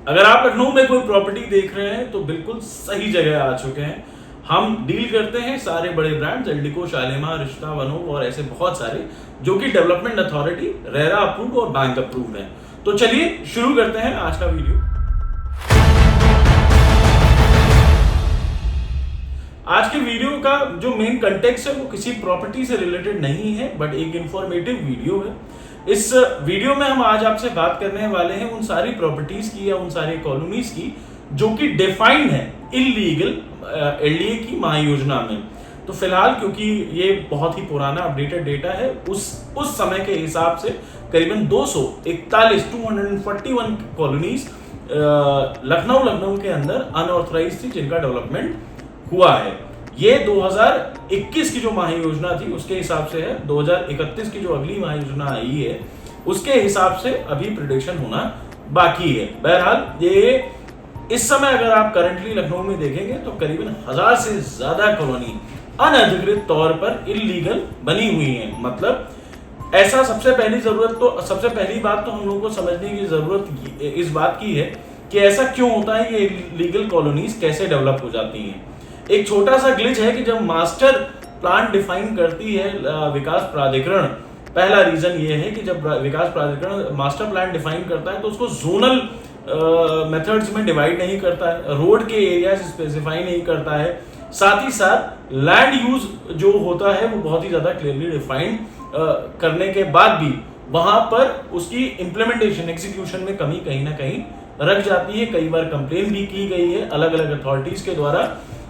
अगर आप लखनऊ में कोई प्रॉपर्टी देख रहे हैं तो बिल्कुल सही जगह आ चुके हैं। हम डील करते हैं सारे बड़े ब्रांड्स एल्डिको, शालीमार, रिश्ता, वनोव और ऐसे बहुत सारे जो कि डेवलपमेंट अथॉरिटी, रेरा अप्रूव्ड और बैंक अप्रूव्ड है। तो चलिए शुरू करते हैं आज का वीडियो। आज के वीडियो का जो मेन कंटेक्स्ट है वो किसी प्रॉपर्टी से रिलेटेड नहीं है, बट एक इंफॉर्मेटिव वीडियो है। इस वीडियो में हम आज आपसे बात करने वाले हैं उन सारी प्रॉपर्टीज की या उन सारी कॉलोनीज की जो कि डिफाइंड है इलीगल एलडीए की महायोजना में। तो फिलहाल क्योंकि ये बहुत ही पुराना अपडेटेड डेटा है, उस समय के हिसाब से करीबन 241 कॉलोनीज लखनऊ के अंदर अनऑथराइज थी जिनका डेवलपमेंट हुआ है। ये 2021 की जो महायोजना थी उसके हिसाब से है। 2031 की जो अगली महायोजना आई है उसके हिसाब से अभी प्रेडिक्शन होना बाकी है। बहरहाल ये इस समय अगर आप करंटली लखनऊ में देखेंगे तो करीबन 1000 से ज्यादा कॉलोनी अनधिकृत तौर पर इलीगल बनी हुई है। मतलब ऐसा सबसे पहली बात तो हम लोगों को समझने की जरूरत इस बात की है कि ऐसा क्यों होता है, ये इलीगल कॉलोनीज कैसे डेवलप हो जाती हैं। एक छोटा सा ग्लिच है कि जब मास्टर प्लान डिफाइन करती है विकास प्राधिकरण, पहला रीजन ये है कि जब विकास प्राधिकरण मास्टर प्लान डिफाइन करता है तो उसको जोनल मेथड्स में डिवाइड नहीं करता है, रोड के एरिया स्पेसिफाई नहीं करता है, साथ ही साथ लैंड यूज जो होता है वो बहुत ही ज्यादा क्लियरली डिफाइन करने के बाद भी वहां पर उसकी इंप्लीमेंटेशन एग्जीक्यूशन में कमी कहीं ना कहीं रख जाती है। कई बार कंप्लेन भी की गई है अलग अलग अथॉरिटीज के द्वारा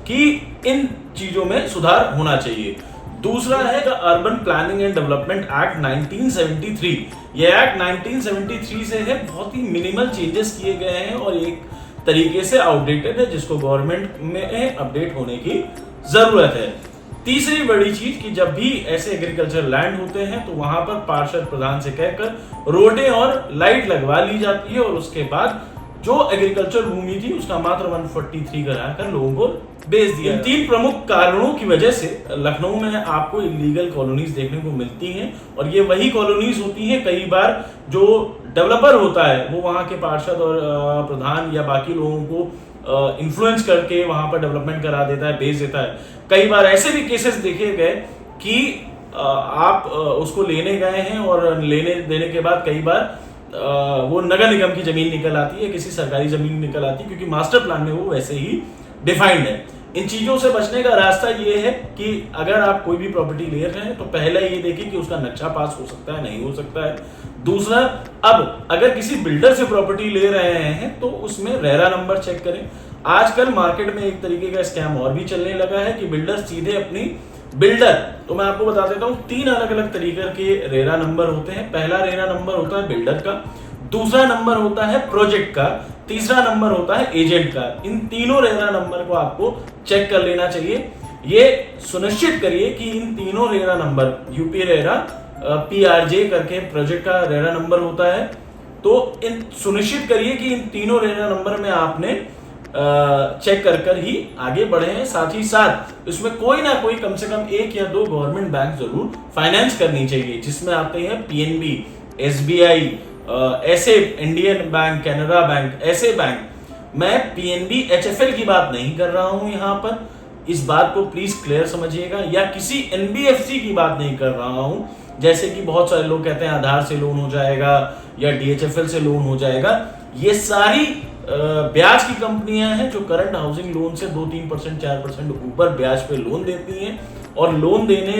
कि इन चीजों में सुधार होना चाहिए। दूसरा है the urban planning and development act 1973। ये एक्ट 1973 से है, बहुत ही मिनिमल चेंजेस किए गए हैं और एक तरीके से आउटडेटेड है जिसको गवर्नमेंट में अपडेट होने की जरूरत है। तीसरी बड़ी चीज कि जब भी ऐसे एग्रीकल्चर लैंड होते हैं तो वहां पर पार्षद प्रधान से कहकर रोडें और लाइट लगवा ली जाती है और उसके बाद जो एग्रीकल्चर भूमि थी उसका मात्र 143 कराकर लोगों को बेच दिया। इन तीन प्रमुख कारणों की वजह से लखनऊ में आपको इलीगल कॉलोनीज देखने को मिलती हैं और ये वही कॉलोनीज होती हैं। कई बार जो डेवलपर होता है वो वहां के पार्षद और प्रधान या बाकी लोगों को इन्फ्लुएंस करके वहां पर डेवलपमेंट करा देता है, बेच देता है। कई बार ऐसे भी केसेस देखे गए कि आप उसको लेने गए हैं और लेने देने के बाद कई बार वो नगर निगम की जमीन निकल आती है, किसी सरकारी जमीन निकल आती है, क्योंकि मास्टर प्लान में वो वैसे ही डिफाइंड है। इन चीजों से बचने का रास्ता ये है कि अगर आप कोई भी प्रॉपर्टी ले रहे हैं तो पहले ये देखिए कि उसका नक्शा पास हो सकता है, नहीं हो सकता है। दूसरा, अब अगर किसी बिल्डर से प्रॉपर्टी ले रहे हैं तो उसमें रेरा नंबर चेक करें। आजकल मार्केट में एक तरीके का स्कैम और भी चलने लगा है कि बिल्डर सीधे अपनी तो मैं आपको बता देता हूं 3 अलग अलग तरीके के रेरा नंबर होते हैं। पहला रेरा नंबर होता है बिल्डर का, दूसरा नंबर होता है प्रोजेक्ट का, तीसरा नंबर होता है एजेंट का। इन तीनों रेरा नंबर को आपको चेक कर लेना चाहिए। ये सुनिश्चित करिए कि इन तीनों रेरा नंबर, यूपी रेरा, पीआरजे करके प्रोजेक्ट का रेरा नंबर होता है, तो इन सुनिश्चित करिए कि इन तीनों रेरा नंबर में आपने चेक कर ही आगे बढ़े हैं। साथ ही साथ इसमें कोई ना कोई कम से कम 1 या 2 गवर्नमेंट बैंक जरूर फाइनेंस करनी चाहिए, जिसमें आते हैं पीएनबी, एसबीआई, ऐसे इंडियन बैंक, कैनरा बैंक, ऐसे बैंक। मैं पीएनबी एचएफएल की बात नहीं कर रहा हूं यहां पर, इस बात को प्लीज क्लियर समझिएगा, या किसी एनबीएफसी की बात नहीं कर रहा हूं। जैसे कि बहुत सारे लोग कहते हैं आधार से लोन हो जाएगा या डीएचएफएल से लोन हो जाएगा। ये सारी ब्याज की कंपनियां हैं जो करंट हाउसिंग लोन से 2-3%, 4% ऊपर ब्याज पे लोन देती हैं और लोन देने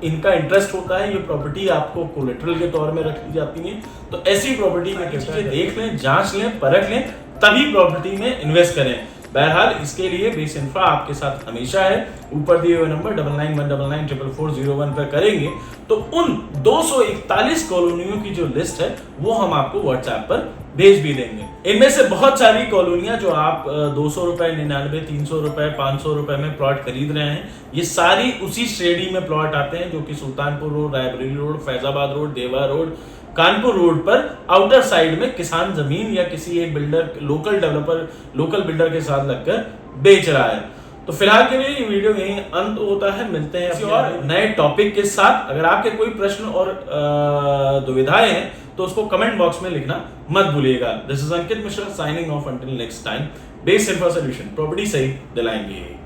इनका इंटरेस्ट होता है। ये प्रॉपर्टी आपको कोलेटरल के तौर में रखी जाती है। तो ऐसी प्रॉपर्टी में चीजें देख लें, जांच लें, परख लें, तभी प्रॉपर्टी में इन्वेस्ट करें। बहरहाल इसके लिए बेस इंफ्रा आपके साथ हमेशा है। ऊपर दिए हुए नंबर 9919994401 पर करेंगे तो उन 241 कॉलोनियों की जो लिस्ट है वो हम आपको व्हाट्सएप पर भेज भी देंगे। इनमें से बहुत सारी कॉलोनियां जो आप 200 रुपए, 99, 300 रुपए, 500 रुपए में प्लॉट खरीद रहे हैं, ये सारी उसी श्रेणी में प्लॉट आते हैं जो कि Sultanpur road, Raebareli road, Faizabad road, देवा रोड, कानपुर रोड पर आउटर साइड में किसान जमीन या किसी एक बिल्डर, लोकल बिल्डर के साथ लगकर बेच रहा है। तो फिलहाल के लिए ये वीडियो यहीं अंत होता है। मिलते हैं किसी और नए टॉपिक के साथ। अगर आपके कोई प्रश्न और दुविधाएं हैं तो उसको कमेंट बॉक्स में लिखना मत भूलिएगा। This is Ankit Mishra signing off until next time. Base info solution, property सही दिलाएंगे।